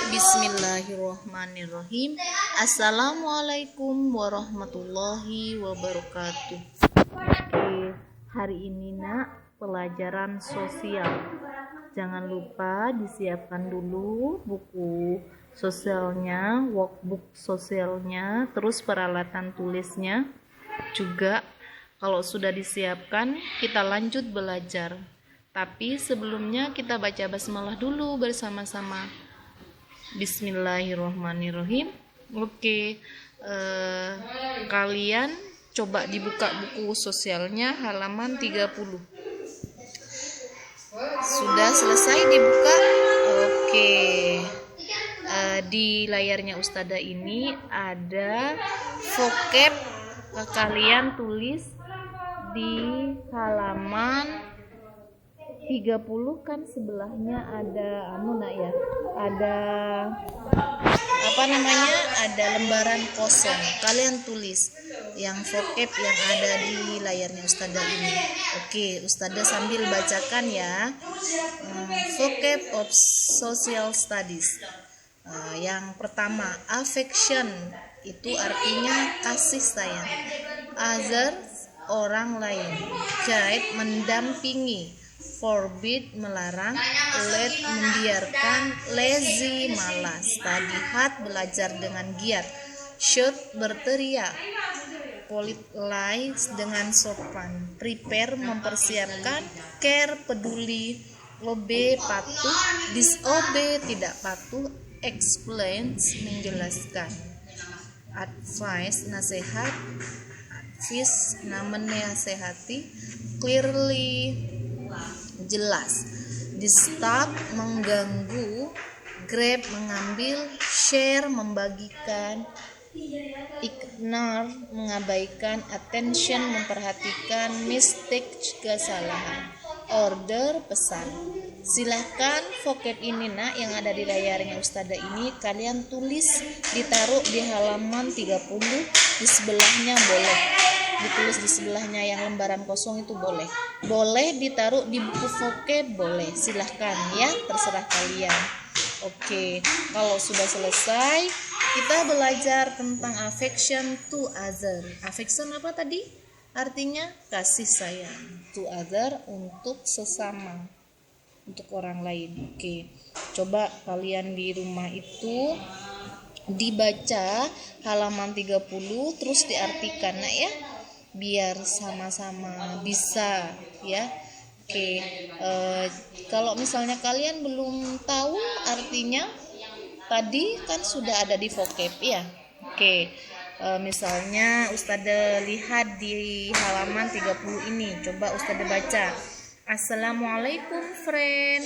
Bismillahirrahmanirrahim. Assalamualaikum warahmatullahi wabarakatuh. Oke, hari ini pelajaran sosial. Jangan lupa disiapkan dulu buku sosialnya, workbook sosialnya, terus peralatan tulisnya. Juga kalau sudah disiapkan, kita lanjut belajar. Tapi sebelumnya kita baca basmalah dulu bersama-sama. Bismillahirrahmanirrahim. Oke, kalian coba dibuka buku sosialnya halaman 30. Sudah selesai dibuka? Oke. Di layarnya Ustadzah ini ada vocab, kalian tulis di halaman 30 kan sebelahnya ada ada lembaran kosong. Kalian tulis yang vocab yang ada di layarnya Ustadzah ini. Oke, Ustadzah sambil bacakan ya. Vocab of social studies. Yang pertama, affection itu artinya kasih sayang. Others, orang lain. Guide, mendampingi. Forbid, melarang. Let, membiarkan. Lazy, malas. Study hard, belajar dengan giat. Shout, berteriak. Polite, dengan sopan. Prepare, mempersiapkan. Care, peduli. Obey, patuh. Disobey, tidak patuh. Explain, menjelaskan. Advice, nasihat. Advice, menasehati. Clearly, jelas. Disturb, mengganggu. Grab, mengambil. Share, membagikan. Ignore, mengabaikan. Attention, memperhatikan. Mistake, kesalahan. Order, pesan. Silahkan vocab ini yang ada di layarnya Ustadzah ini kalian tulis, ditaruh di halaman 30. Di sebelahnya boleh ditulis, di sebelahnya yang lembaran kosong itu boleh ditaruh di buku vocab, boleh, silahkan ya, terserah kalian. Oke, kalau sudah selesai kita belajar tentang affection to other. Affection apa tadi? Artinya kasih sayang. To other, untuk sesama, untuk orang lain. Oke, coba kalian di rumah itu dibaca halaman 30 terus diartikan ya, biar sama-sama bisa ya. Oke, kalau misalnya kalian belum tahu artinya, tadi kan sudah ada di vocab ya. Oke, misalnya Ustadzah lihat di halaman 30 ini, coba Ustadzah baca. Assalamualaikum friend.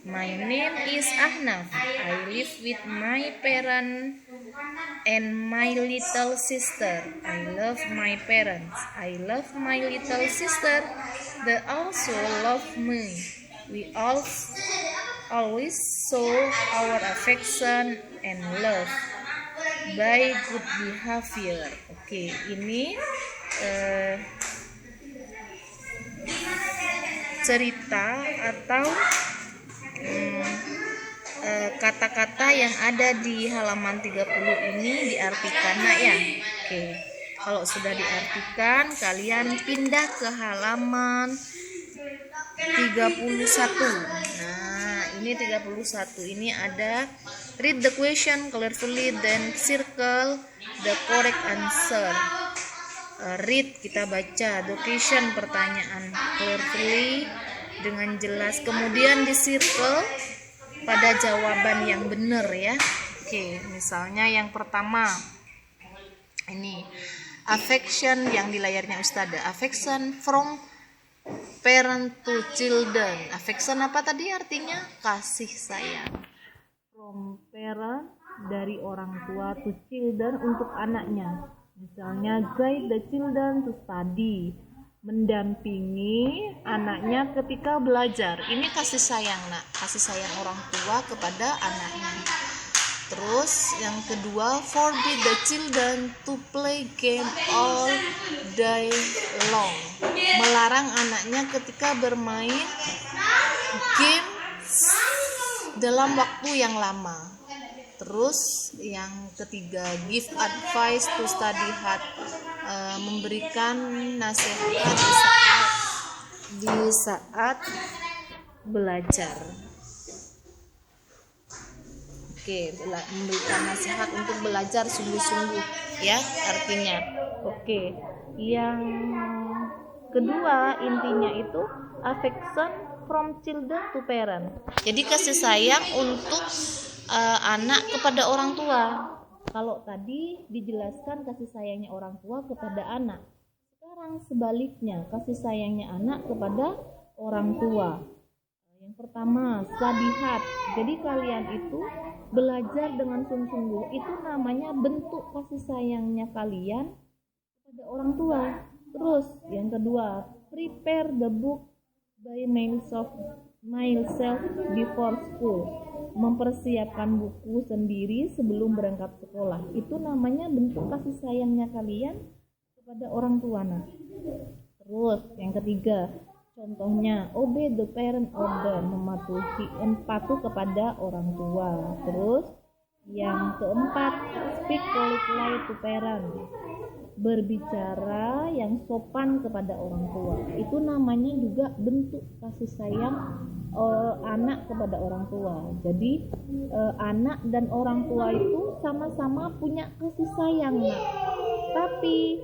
My name is Ahnaf. I live with my parents and my little sister. I love my parents. I love my little sister. They also love me. We always show our affection and love by good behavior. Oke, ini cerita atau kata-kata yang ada di halaman 30 ini diartikan ya. Oke, kalau sudah diartikan kalian pindah ke halaman 31. Nah, ini 31 ini ada read the question clearly then circle the correct answer. Read, kita baca. The question, pertanyaan. Clearly, dengan jelas. Kemudian di circle pada jawaban yang benar ya. Oke, misalnya yang pertama ini affection yang di layarnya Ustadzah. Affection from parent to children. Affection apa tadi artinya? Kasih sayang. From parent, dari orang tua, to children, untuk anaknya. Misalnya guide the children to study, mendampingi anaknya ketika belajar. Ini kasih sayang kasih sayang orang tua kepada anaknya. Terus yang kedua, forbid the children to play game all day long, melarang anaknya ketika bermain game dalam waktu yang lama. Terus yang ketiga, give advice to study hard, memberikan nasihat di saat belajar. Oke, memberikan nasihat untuk belajar sungguh-sungguh, ya artinya. Oke, yang kedua intinya itu affection from children to parent. Jadi kasih sayang untuk anak kepada orang tua. Kalau tadi dijelaskan kasih sayangnya orang tua kepada anak, sekarang sebaliknya kasih sayangnya anak kepada orang tua. Yang pertama, study hard. Jadi kalian itu belajar dengan sungguh-sungguh, itu namanya bentuk kasih sayangnya kalian kepada orang tua. Terus yang kedua, prepare the book by myself before school. Mempersiapkan buku sendiri sebelum berangkat sekolah. Itu namanya bentuk kasih sayangnya kalian kepada orang tua. Nah, terus yang ketiga, contohnya obey the parent order, patuh kepada orang tua. Terus yang keempat, speak politely to parent, berbicara yang sopan kepada orang tua. Itu namanya juga bentuk kasih sayang anak kepada orang tua. Jadi anak dan orang tua itu sama-sama punya kasih sayang. Nah, tapi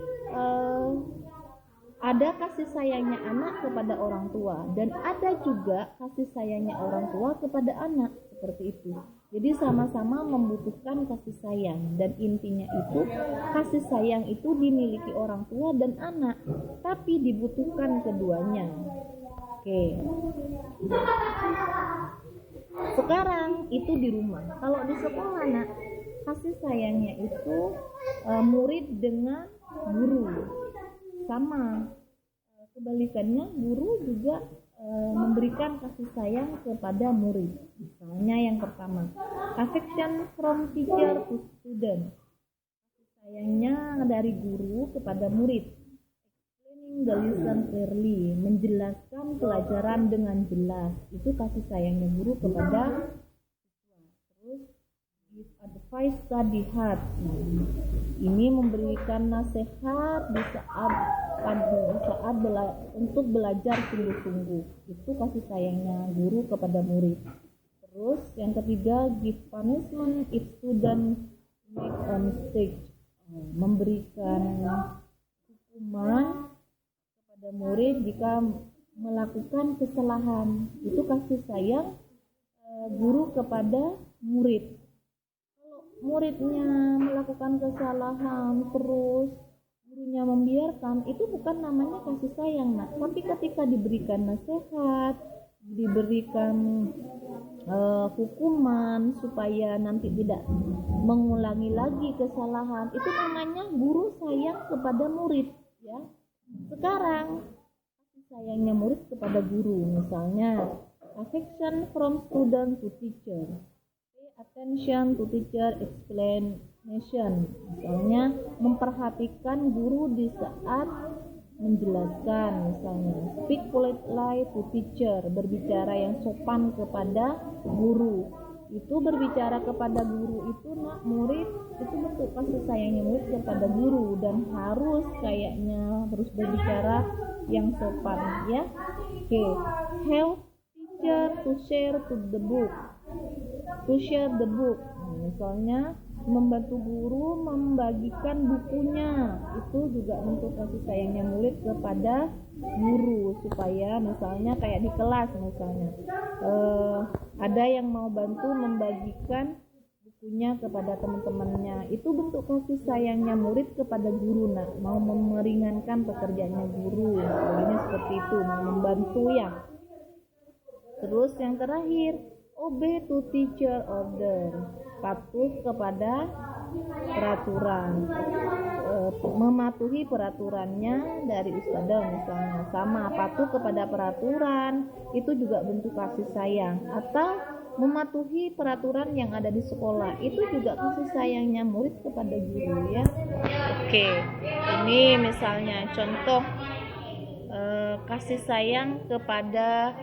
ada kasih sayangnya anak kepada orang tua dan ada juga kasih sayangnya orang tua kepada anak, seperti itu. Jadi sama-sama membutuhkan kasih sayang, dan intinya itu kasih sayang itu dimiliki orang tua dan anak, tapi dibutuhkan keduanya. Oke. Sekarang itu di rumah. Kalau di sekolah, nak, kasih sayangnya itu murid dengan guru. Sama, kebalikannya guru juga memberikan kasih sayang kepada murid. Misalnya yang pertama, affection from teacher to student. Kasih sayangnya dari guru kepada murid. Explaining the lesson clearly, menjelaskan pelajaran dengan jelas. Itu kasih sayangnya guru kepada siswa. Terus give advice study hard. Ini memberikan nasihat di saat untuk belajar sungguh-sungguh. Itu kasih sayangnya guru kepada murid. Terus yang ketiga, give punishment if student make a mistake, memberikan hukuman kepada murid jika melakukan kesalahan. Itu kasih sayang guru kepada murid. Kalau muridnya melakukan kesalahan terus gurunya membiarkan, itu bukan namanya kasih sayang, nak. Tapi ketika diberikan nasihat, diberikan hukuman supaya nanti tidak mengulangi lagi kesalahan, itu namanya guru sayang kepada murid, ya. Sekarang kasih sayangnya murid kepada guru, misalnya affection from student to teacher, pay attention to teacher explanation. Misalnya memperhatikan guru di saat menjelaskan, misalnya speak politely to teacher, berbicara yang sopan kepada guru. Itu berbicara kepada guru itu, nak, murid itu bentuk kasih sayangnya murid kepada guru, dan harus kayaknya harus berbicara yang sopan, ya. Oke. Help teacher to share the book. Misalnya membantu guru membagikan bukunya. Itu juga bentuk kasih sayangnya murid kepada guru, supaya misalnya kayak di kelas, misalnya ada yang mau bantu membagikan bukunya kepada teman-temannya. Itu bentuk kasih sayangnya murid kepada guru, nak, mau meringankan pekerjaannya guru. Misalnya seperti itu, mau membantu, ya. Terus yang terakhir, obey to teacher order, patuh kepada peraturan, mematuhi peraturannya dari ustadzah, misalnya. Sama, patuh kepada peraturan itu juga bentuk kasih sayang. Atau mematuhi peraturan yang ada di sekolah, itu juga kasih sayangnya murid kepada guru, ya. Oke, ini misalnya contoh kasih sayang kepada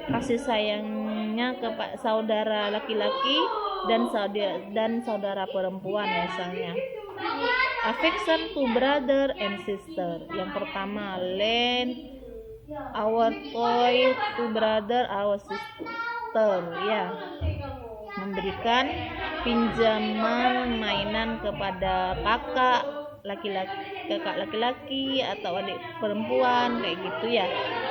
kasih sayang sayangnya kepada saudara laki-laki dan saudara perempuan misalnya. Affection to brother and sister. Yang pertama, lend our toy to brother our sister, ya. Memberikan pinjaman mainan kepada kakak laki-laki atau adik perempuan kayak gitu ya.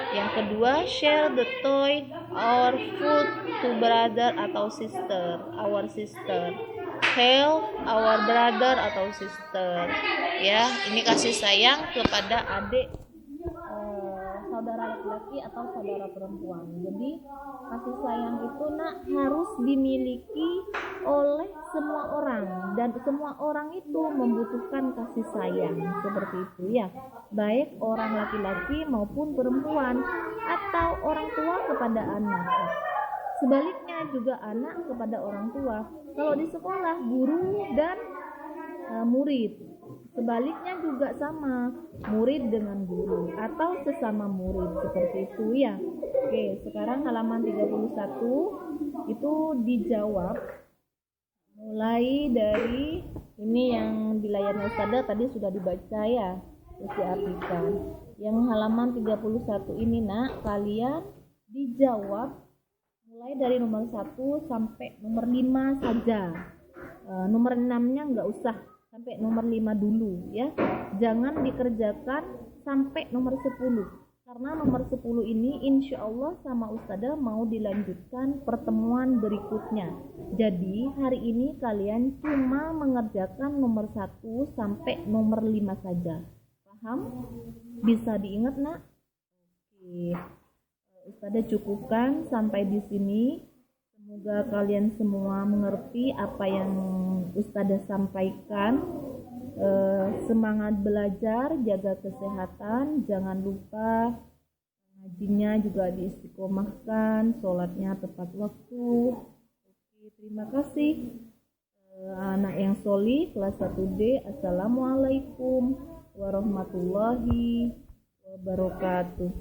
Yang kedua, share the toy or food to brother atau sister, our sister. Help our brother atau sister, ya. Ini kasih sayang kepada adik saudara laki-laki atau saudara perempuan. Jadi kasih sayang itu harus dimiliki oleh semua orang, dan semua orang itu membutuhkan kasih sayang seperti itu ya, baik orang laki-laki maupun perempuan atau orang tua kepada anak. Sebaliknya juga anak kepada orang tua. Kalau di sekolah, guru dan murid. Sebaliknya juga sama, murid dengan guru atau sesama murid, seperti itu ya. Oke, sekarang halaman 31 itu dijawab mulai dari ini yang di layarnya Ustazah tadi sudah dibaca ya, terus diartikan. Yang halaman 31 ini kalian dijawab mulai dari nomor 1 sampai nomor 5 saja. Nomor 6-nya enggak usah, sampai nomor 5 dulu ya. Jangan dikerjakan sampai nomor 10. Karena nomor 10 ini insya Allah sama Ustazah mau dilanjutkan pertemuan berikutnya. Jadi hari ini kalian cuma mengerjakan nomor 1 sampai nomor 5 saja. Paham? Bisa diingat Oke. Ustazah cukupkan sampai di sini. Semoga kalian semua mengerti apa yang Ustazah sampaikan. Semangat belajar, jaga kesehatan, jangan lupa ngajinya juga diistiqomahkan, sholatnya tepat waktu. Oke, terima kasih. Anak yang sholih kelas 1D. Assalamualaikum warahmatullahi wabarakatuh.